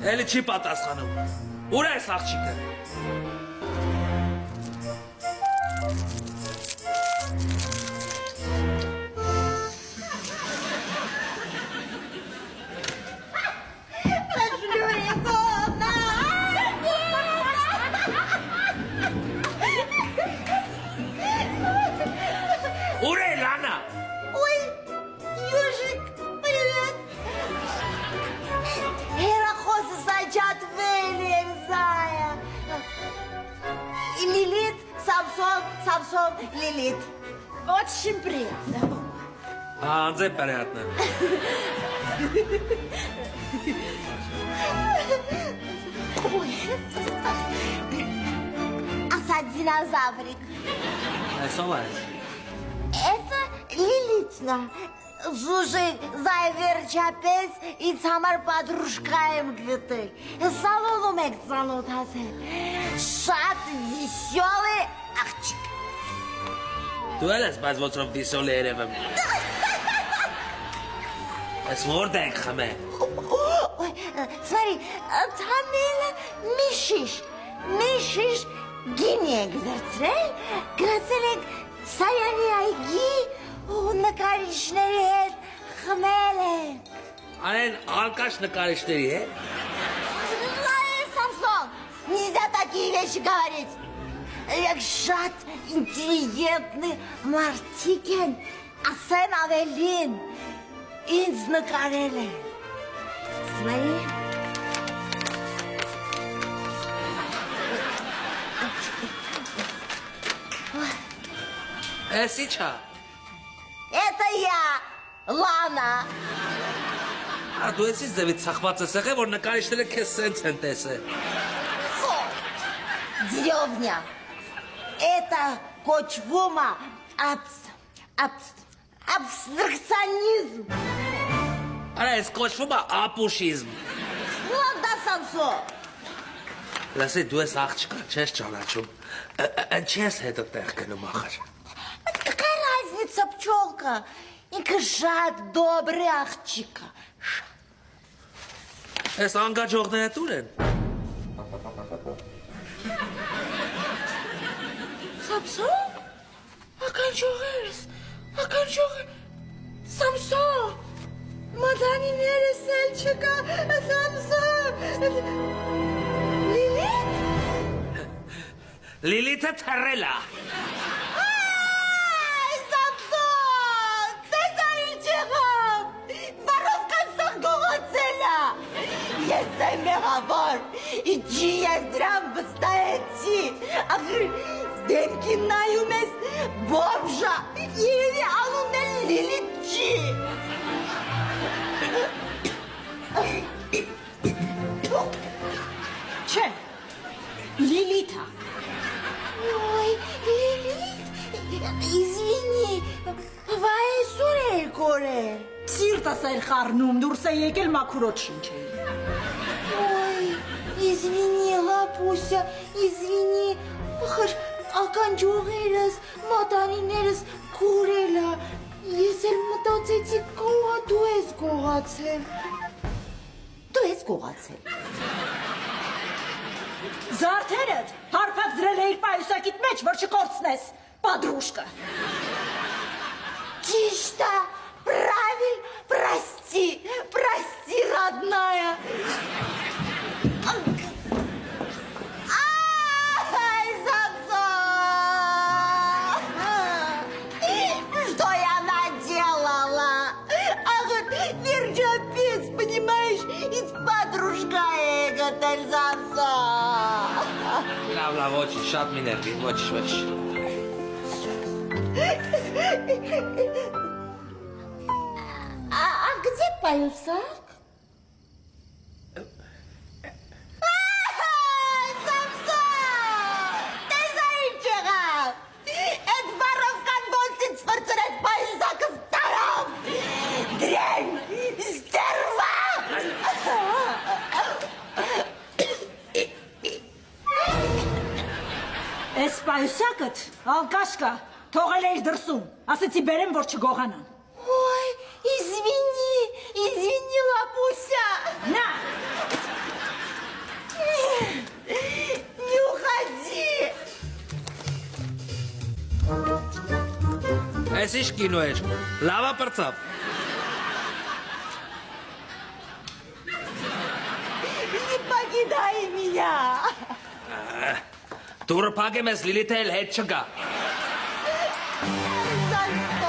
Էլի չի պատասխանում։ Ուր է այս աղջիկը։ Ուր է Լանա։ Ой, Ёжик, привет. Հերախոսս աճատվել եմ, Զայա։ Լիլիթ, Սամսոն, Լիլիթ։ Очень приятно. Անձե приятно։ Ой. Ասա դինозаврик. Այս ով է։ Это Лилитна. Слушай, Зай, վերջապես ինձ համար подружка եմ գտել։ Սալոնում եք ծանոթացել։ Շատ վիսյոլի աղջիկ։ Դու էլ ես, բայց ոնցով վիսոլ է երևում։ Այս որդ ենք խմե։ Ой, смотри, там մի շիշ գինի եք դրցրել, գնացել եք Սայանի այգի ու նկարիչների հետ խմել եք։ Անեն ալկաշ նկարիչների է։ Самсон, нельзя такие вещи говорить. Як շատ ինտելիգենտны մարդիկ են, ասեն ավելին, ինձ նկարել են։ Смотри. Էս ի՞նչ է։ Это я, Лана. Դու ես ինձ ձևից ծախված ես եղել, որ նկարիչները քեզ սենց են տեսել։ Деревня. Это кочвума абстракционизм. Արա ես կոչվում է ապուշիզմ։ Вот да, Самсон. Լսի, դու ես աղջկա, չես ճանաչում։ Ինչի ես հետը տեղ գնում ախր։ Какая разница, пчелка? Ինքը շատ добрый աղջիկ է։ Ես անգաջողները տուր են։ Samson? Ականջողերս, Samson, մատանիներս էլ չկա, Samson, Լիլիթ? Լիլիթը թռել է։ Այ, Samson, տեսա ինչ եղավ, բարովկան սաղ գողացել է, ես եմ մեղավոր, ինչի ես դրան վստահեցի, ախր դեմքին նայում ես բոմժա, երևի անունն էլ Լիլիթ չի։ Չէ, Լիլիթա։ Ой, Лилит, извини, վայեսուր էր կորել։ Սիրտս էր խառնում, դուրս է եկել մաքուրոտ շնչել։ Ой, извини, Լապուսյա, извини, ախր ականջողերս, մատանիներս կորել է, ես էլ մտածեցի կողա դու ես գողացել։ Դու ես գողացել։ Զարդերդ հարփակ դրել էիր պայուսակիդ մեջ, որ չկորցնես, падрушка։ Ճիշտ է, прости, родная։ Ай, Самсон! Что я наделала? Ах, верджапец, понимаешь, и с подружкой Эготель Самсон. Լավ, ոչի, շատ մի ներվի, ոչ։ А где паюсак? Самсон! Ты знаешь, եղավ? Այդ բարովկան ոնցից վրծրեց պայուսակը ստարավ! Դրեն! Ստերվա! Էս պայուսակըտ, ալկաշկա, թողել էիր դրսում, ասեցի բերեմ, որ չգողանան։ Ой, извини, Лапуся! На, Այս ինչ կինո էր։ Լավա պրծավ։ Не покидай меня! Դուրը փակեմ ես Լիլիթը էլ հետ չգա։ За что?